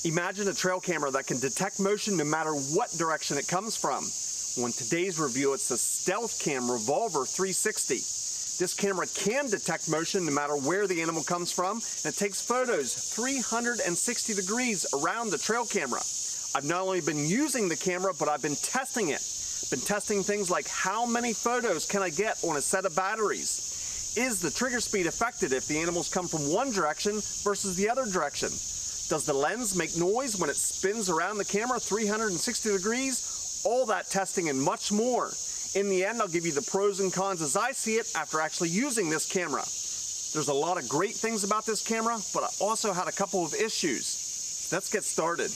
Imagine a trail camera that can detect motion no matter what direction it comes from. Well, in today's review, it's the StealthCam Revolver 360. This camera can detect motion no matter where the animal comes from, and it takes photos 360 degrees around the trail camera. I've not only been using the camera, but I've been testing it. Been testing things like how many photos can I get on a set of batteries? Is the trigger speed affected if the animals come from one direction versus the other direction? Does the lens make noise when it spins around the camera 360 degrees? All that testing and much more. In the end, I'll give you the pros and cons as I see it after actually using this camera. There's a lot of great things about this camera, but I also had a couple of issues. Let's get started.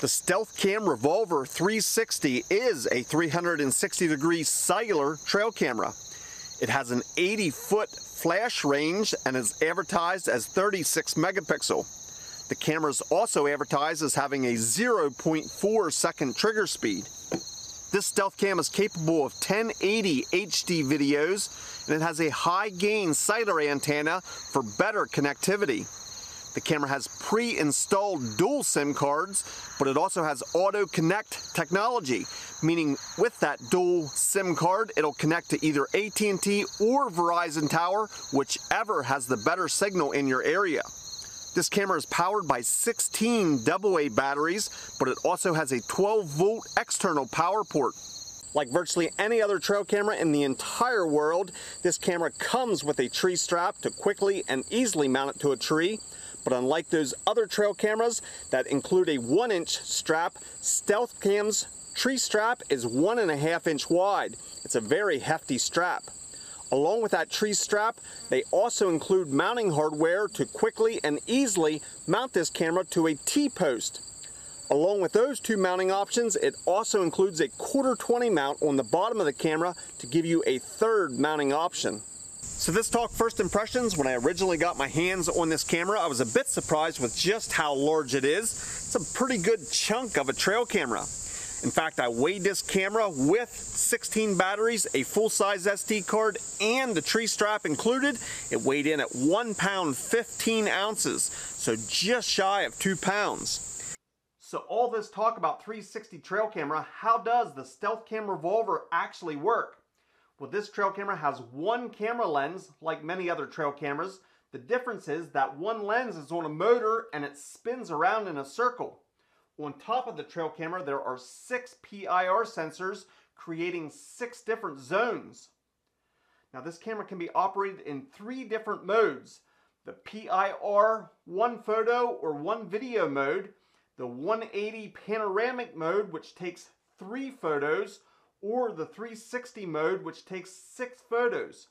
The StealthCam Revolver 360 is a 360 degree cellular trail camera. It has an 80-foot flash range and is advertised as 36 megapixel. The camera is also advertised as having a 0.4 second trigger speed. This StealthCam is capable of 1080 HD videos, and it has a high gain cellular antenna for better connectivity. The camera has pre-installed dual SIM cards, but it also has auto connect technology, meaning with that dual SIM card, it'll connect to either AT&T or Verizon tower, whichever has the better signal in your area. This camera is powered by 16 AA batteries, but it also has a 12-volt external power port. Like virtually any other trail camera in the entire world, this camera comes with a tree strap to quickly and easily mount it to a tree. But unlike those other trail cameras that include a 1-inch strap, StealthCam's tree strap is 1.5 inch wide. It's a very hefty strap. Along with that tree strap, they also include mounting hardware to quickly and easily mount this camera to a T-post. Along with those two mounting options, it also includes a 1/4-20 mount on the bottom of the camera to give you a third mounting option. So let's talk first impressions. When I originally got my hands on this camera, I was a bit surprised with just how large it is. It's a pretty good chunk of a trail camera. In fact, I weighed this camera with 16 batteries, a full-size SD card, and the tree strap included. It weighed in at 1 pound 15 ounces, so just shy of 2 pounds. So all this talk about 360 trail camera, how does the StealthCam Revolver actually work? Well, this trail camera has one camera lens, like many other trail cameras. The difference is that one lens is on a motor and it spins around in a circle. On top of the trail camera, there are 6 PIR sensors creating 6 different zones. Now, this camera can be operated in 3 different modes. The PIR 1 photo or 1 video mode, the 180 panoramic mode, which takes 3 photos, or the 360 mode, which takes 6 photos.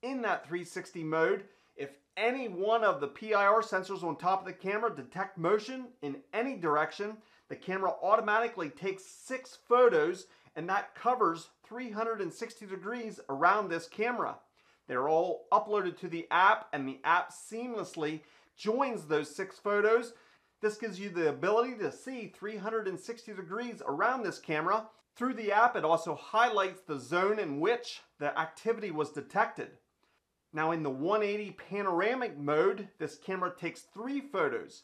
In that 360 mode, if any one of the PIR sensors on top of the camera detect motion in any direction, the camera automatically takes 6 photos, and that covers 360 degrees around this camera. They're all uploaded to the app, and the app seamlessly joins those 6 photos. This gives you the ability to see 360 degrees around this camera. Through the app, it also highlights the zone in which the activity was detected. Now, in the 180 panoramic mode, this camera takes 3 photos.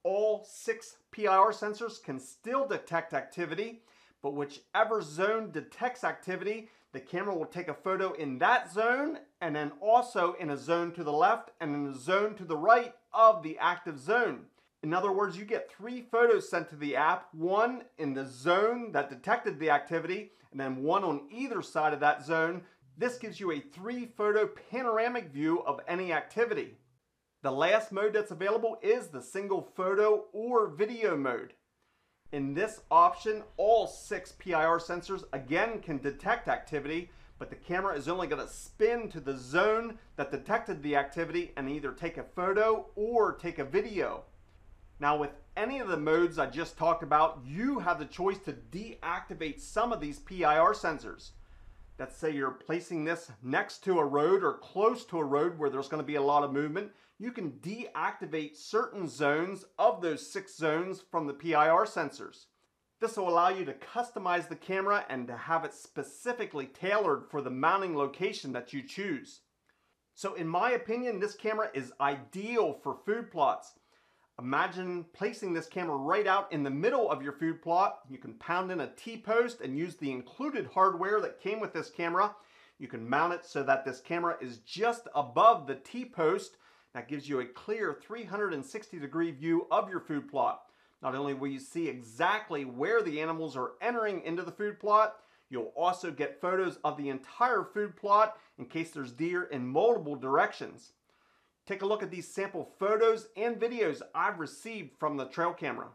All 6 PIR sensors can still detect activity, but whichever zone detects activity, the camera will take a photo in that zone, and then also in a zone to the left and in a zone to the right of the active zone. In other words, you get 3 photos sent to the app, one in the zone that detected the activity, and then one on either side of that zone. This gives you a 3-photo panoramic view of any activity. The last mode that's available is the single photo or video mode. In this option, all 6 PIR sensors again can detect activity, but the camera is only going to spin to the zone that detected the activity and either take a photo or take a video. Now, with any of the modes I just talked about, you have the choice to deactivate some of these PIR sensors. Let's say you're placing this next to a road or close to a road where there's going to be a lot of movement. You can deactivate certain zones of those 6 zones from the PIR sensors. This will allow you to customize the camera and to have it specifically tailored for the mounting location that you choose. So in my opinion, this camera is ideal for food plots. Imagine placing this camera right out in the middle of your food plot. You can pound in a T-post and use the included hardware that came with this camera. You can mount it so that this camera is just above the T-post. That gives you a clear 360-degree view of your food plot. Not only will you see exactly where the animals are entering into the food plot, you'll also get photos of the entire food plot in case there's deer in multiple directions. Take a look at these sample photos and videos I've received from the trail camera.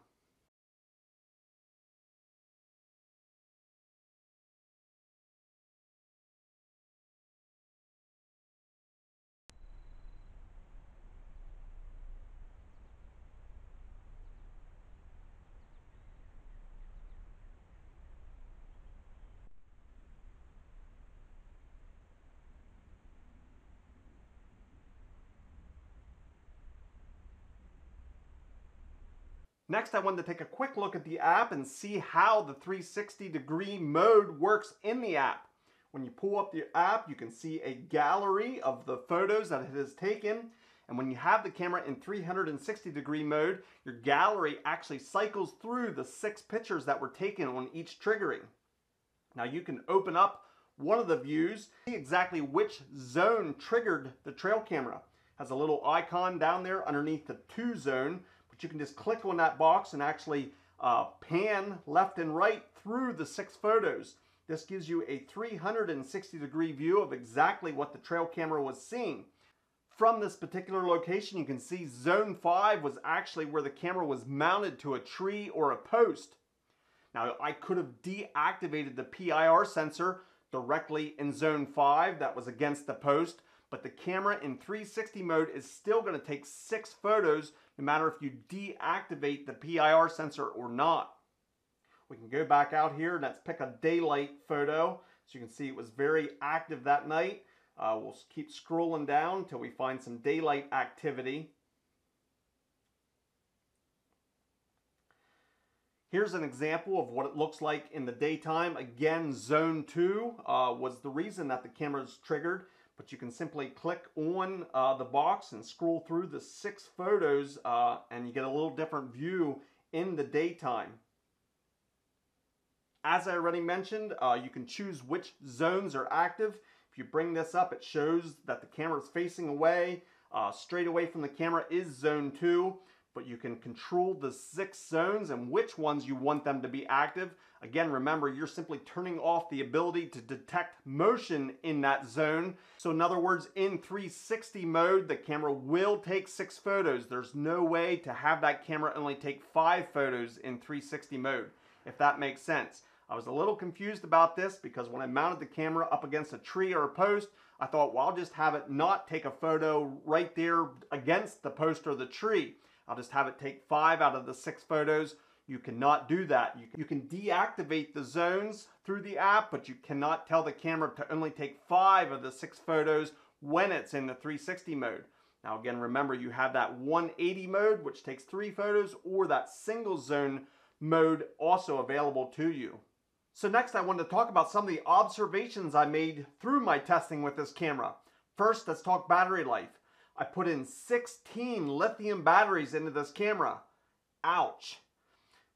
Next, I wanted to take a quick look at the app and see how the 360-degree mode works in the app. When you pull up the app, you can see a gallery of the photos that it has taken. And when you have the camera in 360-degree mode, your gallery actually cycles through the 6 pictures that were taken on each triggering. Now you can open up one of the views, see exactly which zone triggered the trail camera. It has a little icon down there underneath the to zone. But you can just click on that box and actually pan left and right through the 6 photos. This gives you a 360-degree view of exactly what the trail camera was seeing. From this particular location, you can see Zone 5 was actually where the camera was mounted to a tree or a post. Now, I could have deactivated the PIR sensor directly in Zone 5 that was against the post, but the camera in 360 mode is still going to take 6 photos no matter if you deactivate the PIR sensor or not. We can go back out here and let's pick a daylight photo. So you can see it was very active that night. We'll keep scrolling down until we find some daylight activity. Here's an example of what it looks like in the daytime. Again, Zone 2 was the reason that the camera is triggered. But you can simply click on the box and scroll through the 6 photos and you get a little different view in the daytime. As I already mentioned, you can choose which zones are active. If you bring this up, it shows that the camera is facing away. Straight away from the camera is Zone 2, but you can control the 6 zones and which ones you want them to be active. Again, remember, you're simply turning off the ability to detect motion in that zone. So in other words, in 360 mode, the camera will take 6 photos. There's no way to have that camera only take 5 photos in 360 mode, if that makes sense. I was a little confused about this because when I mounted the camera up against a tree or a post, I thought, well, I'll just have it not take a photo right there against the post or the tree. I'll just have it take 5 out of the 6 photos. You cannot do that. You can deactivate the zones through the app, but you cannot tell the camera to only take 5 of the 6 photos when it's in the 360 mode. Now again, remember you have that 180 mode, which takes 3 photos, or that single zone mode also available to you. So next I wanted to talk about some of the observations I made through my testing with this camera. First, let's talk battery life. I put in 16 lithium batteries into this camera. Ouch.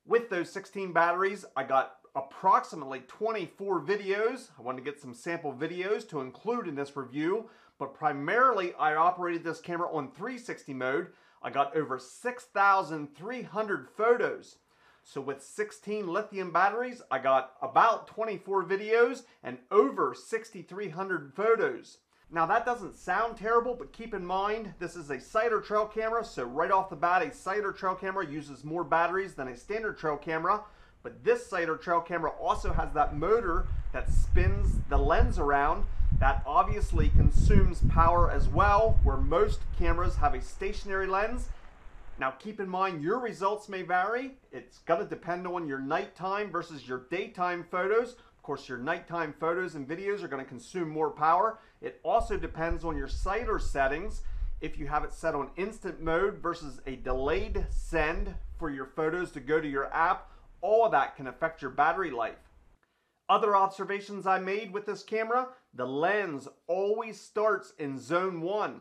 With those 16 batteries, I got approximately 24 videos. I wanted to get some sample videos to include in this review, but primarily I operated this camera on 360 mode. I got over 6,300 photos. So with 16 lithium batteries, I got about 24 videos and over 6,300 photos. Now that doesn't sound terrible, but keep in mind, this is a sighter trail camera, so right off the bat, a sighter trail camera uses more batteries than a standard trail camera. But this sighter trail camera also has that motor that spins the lens around. That obviously consumes power as well, where most cameras have a stationary lens. Now keep in mind, your results may vary. It's going to depend on your nighttime versus your daytime photos. Of course, your nighttime photos and videos are going to consume more power. It also depends on your sighter settings. If you have it set on instant mode versus a delayed send for your photos to go to your app, all of that can affect your battery life. Other observations I made with this camera, the lens always starts in zone 1.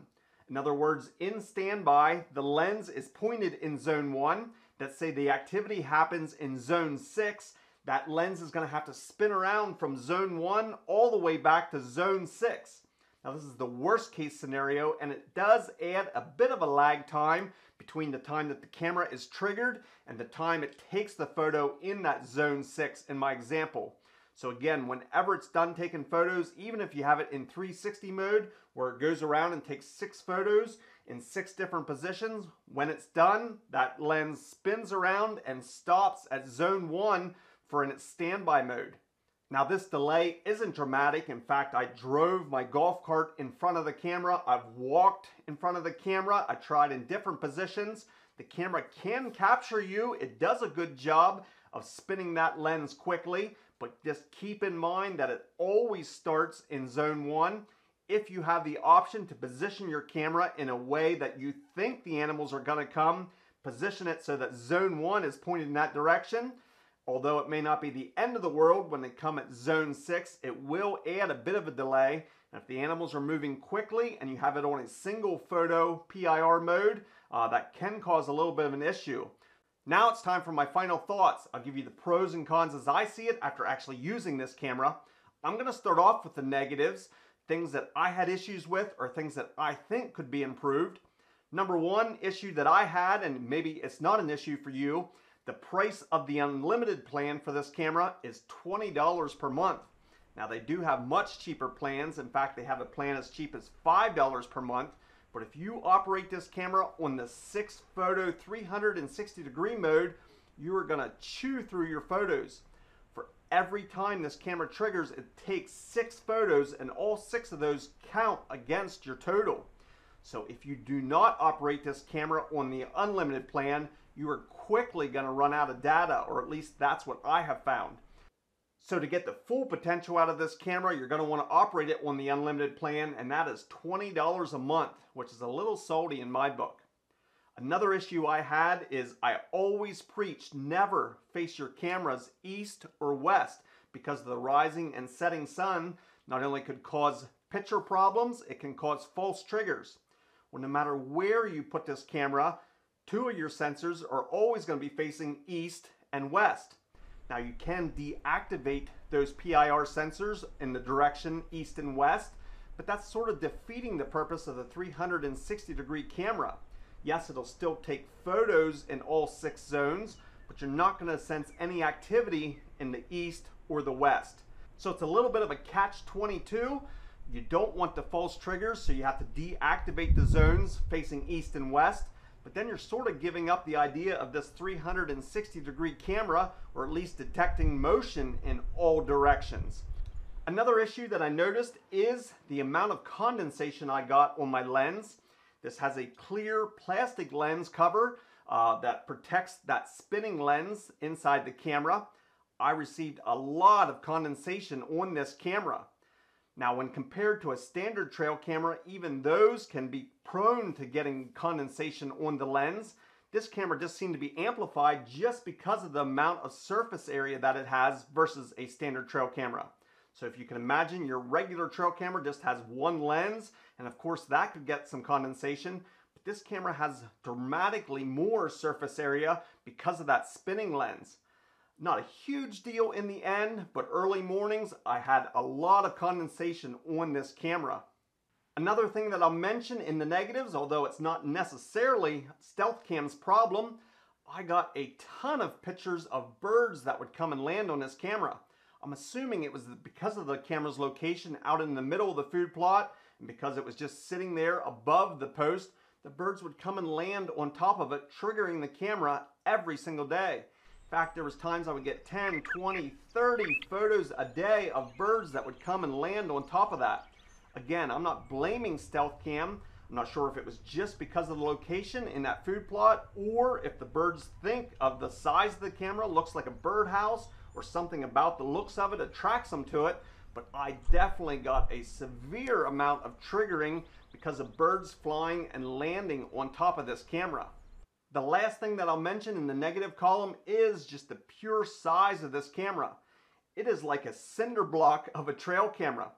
In other words, in standby, the lens is pointed in zone 1. Let's say the activity happens in zone 6. That lens is going to have to spin around from zone 1 all the way back to zone 6. Now this is the worst case scenario, and it does add a bit of a lag time between the time that the camera is triggered and the time it takes the photo in that zone 6 in my example. So again, whenever it's done taking photos, even if you have it in 360 mode, where it goes around and takes 6 photos in 6 different positions, when it's done, that lens spins around and stops at zone 1 for its standby mode. Now this delay isn't dramatic. In fact, I drove my golf cart in front of the camera. I've walked in front of the camera. I tried in different positions. The camera can capture you. It does a good job of spinning that lens quickly, but just keep in mind that it always starts in zone 1. If you have the option to position your camera in a way that you think the animals are going to come, position it so that zone 1 is pointed in that direction. Although it may not be the end of the world when they come at zone 6, it will add a bit of a delay. And if the animals are moving quickly and you have it on a single photo PIR mode, that can cause a little bit of an issue. Now it's time for my final thoughts. I'll give you the pros and cons as I see it after actually using this camera. I'm going to start off with the negatives, things that I had issues with or things that I think could be improved. Number one issue that I had, and maybe it's not an issue for you, the price of the unlimited plan for this camera is $20 per month. Now they do have much cheaper plans. In fact, they have a plan as cheap as $5 per month. But if you operate this camera on the 6 photo 360 degree mode, you are going to chew through your photos. For every time this camera triggers, it takes 6 photos and all 6 of those count against your total. So if you do not operate this camera on the unlimited plan, you are quickly going to run out of data, or at least that's what I have found. So to get the full potential out of this camera, you're going to want to operate it on the unlimited plan, and that is $20 a month, which is a little salty in my book. Another issue I had is I always preach never face your cameras east or west because the rising and setting sun not only could cause picture problems, it can cause false triggers. Well, no matter where you put this camera, 2 of your sensors are always going to be facing east and west. Now you can deactivate those PIR sensors in the direction east and west, but that's sort of defeating the purpose of the 360 degree camera. Yes, it'll still take photos in all 6 zones, but you're not going to sense any activity in the east or the west. So it's a little bit of a catch-22. You don't want the false triggers, so you have to deactivate the zones facing east and west. But then you're sort of giving up the idea of this 360 degree camera, or at least detecting motion in all directions. Another issue that I noticed is the amount of condensation I got on my lens. This has a clear plastic lens cover that protects that spinning lens inside the camera. I received a lot of condensation on this camera. Now, when compared to a standard trail camera, even those can be prone to getting condensation on the lens. This camera just seemed to be amplified just because of the amount of surface area that it has versus a standard trail camera. So if you can imagine, your regular trail camera just has one lens, and of course that could get some condensation, but this camera has dramatically more surface area because of that spinning lens. Not a huge deal in the end, but early mornings I had a lot of condensation on this camera. Another thing that I'll mention in the negatives, although it's not necessarily StealthCam's problem, I got a ton of pictures of birds that would come and land on this camera. I'm assuming it was because of the camera's location out in the middle of the food plot, and because it was just sitting there above the post, the birds would come and land on top of it, triggering the camera every single day. In fact, there was times I would get 10, 20, 30 photos a day of birds that would come and land on top of that. Again, I'm not blaming StealthCam. I'm not sure if it was just because of the location in that food plot, or if the birds think of the size of the camera looks like a birdhouse, or something about the looks of it attracts them to it. But I definitely got a severe amount of triggering because of birds flying and landing on top of this camera. The last thing that I'll mention in the negative column is just the pure size of this camera. It is like a cinder block of a trail camera.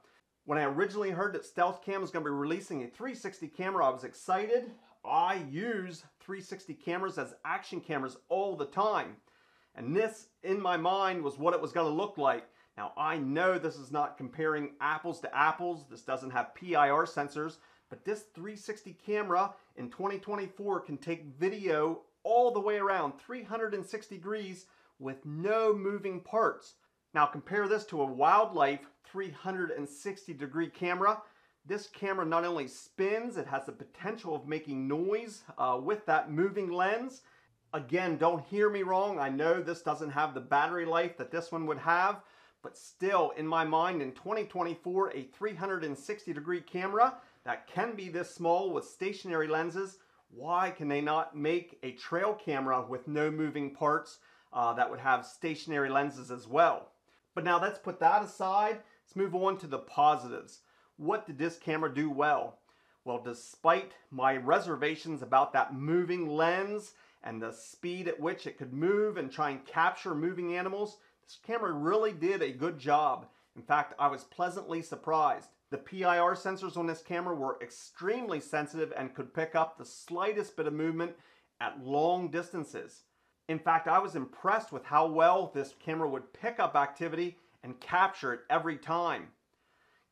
When I originally heard that StealthCam was going to be releasing a 360 camera, I was excited. I use 360 cameras as action cameras all the time. And this, in my mind, was what it was going to look like. Now, I know this is not comparing apples to apples. This doesn't have PIR sensors. But this 360 camera in 2024 can take video all the way around 360 degrees with no moving parts. Now compare this to a wildlife 360 degree camera. This camera not only spins, it has the potential of making noise with that moving lens. Again, don't hear me wrong. I know this doesn't have the battery life that this one would have, but still, in my mind, in 2024, a 360 degree camera that can be this small with stationary lenses, why can they not make a trail camera with no moving parts that would have stationary lenses as well? But now let's put that aside. Let's move on to the positives. What did this camera do well? Well, despite my reservations about that moving lens and the speed at which it could move and try and capture moving animals, this camera really did a good job. In fact, I was pleasantly surprised. The PIR sensors on this camera were extremely sensitive and could pick up the slightest bit of movement at long distances. In fact, I was impressed with how well this camera would pick up activity and capture it every time.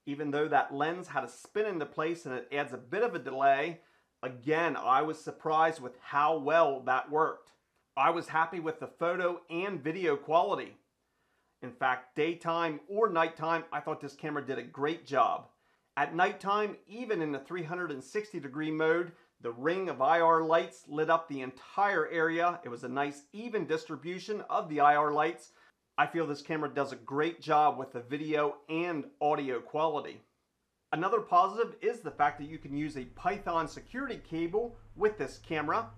Even though that lens had a spin into place and it adds a bit of a delay, again, I was surprised with how well that worked. I was happy with the photo and video quality. In fact, daytime or nighttime, I thought this camera did a great job. At nighttime, even in the 360 degree mode, the ring of IR lights lit up the entire area. It was a nice even distribution of the IR lights. I feel this camera does a great job with the video and audio quality. Another positive is the fact that you can use a Python security cable with this camera.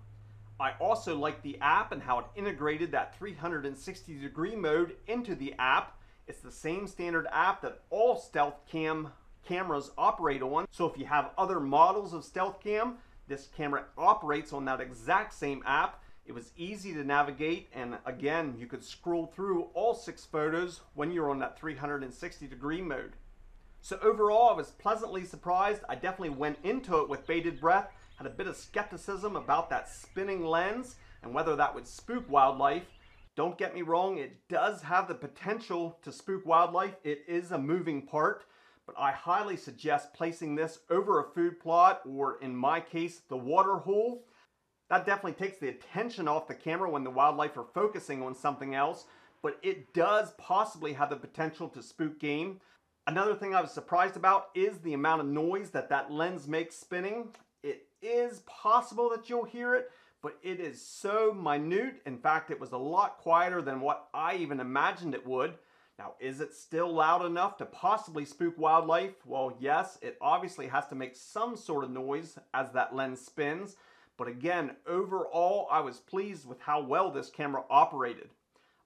I also like the app and how it integrated that 360 degree mode into the app. It's the same standard app that all StealthCam cameras operate on. So if you have other models of StealthCam, this camera operates on that exact same app. It was easy to navigate, and again, you could scroll through all 6 photos when you're on that 360 degree mode. So overall, I was pleasantly surprised. I definitely went into it with bated breath, had a bit of skepticism about that spinning lens and whether that would spook wildlife. Don't get me wrong, it does have the potential to spook wildlife. It is a moving part, but I highly suggest placing this over a food plot, or in my case, the water hole. That definitely takes the attention off the camera when the wildlife are focusing on something else, but it does possibly have the potential to spook game. Another thing I was surprised about is the amount of noise that lens makes spinning. It is possible that you'll hear it, but it is so minute. In fact, it was a lot quieter than what I even imagined it would. Now, is it still loud enough to possibly spook wildlife? Well, yes, it obviously has to make some sort of noise as that lens spins. But again, overall, I was pleased with how well this camera operated.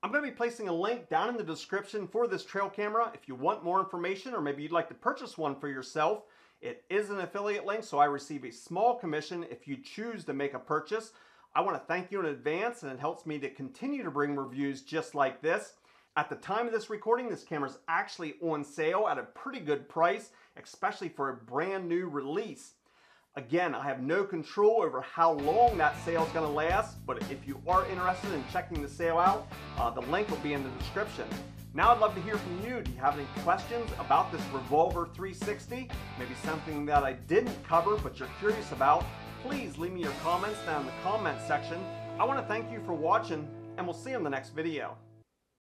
I'm going to be placing a link down in the description for this trail camera. If you want more information, or maybe you'd like to purchase one for yourself, it is an affiliate link, so I receive a small commission if you choose to make a purchase. I want to thank you in advance, and it helps me to continue to bring reviews just like this. At the time of this recording, this camera is actually on sale at a pretty good price, especially for a brand new release. Again, I have no control over how long that sale is going to last, but if you are interested in checking the sale out, the link will be in the description. Now I'd love to hear from you. Do you have any questions about this Revolver 360? Maybe something that I didn't cover but you're curious about? Please leave me your comments down in the comment section. I want to thank you for watching, and we'll see you in the next video.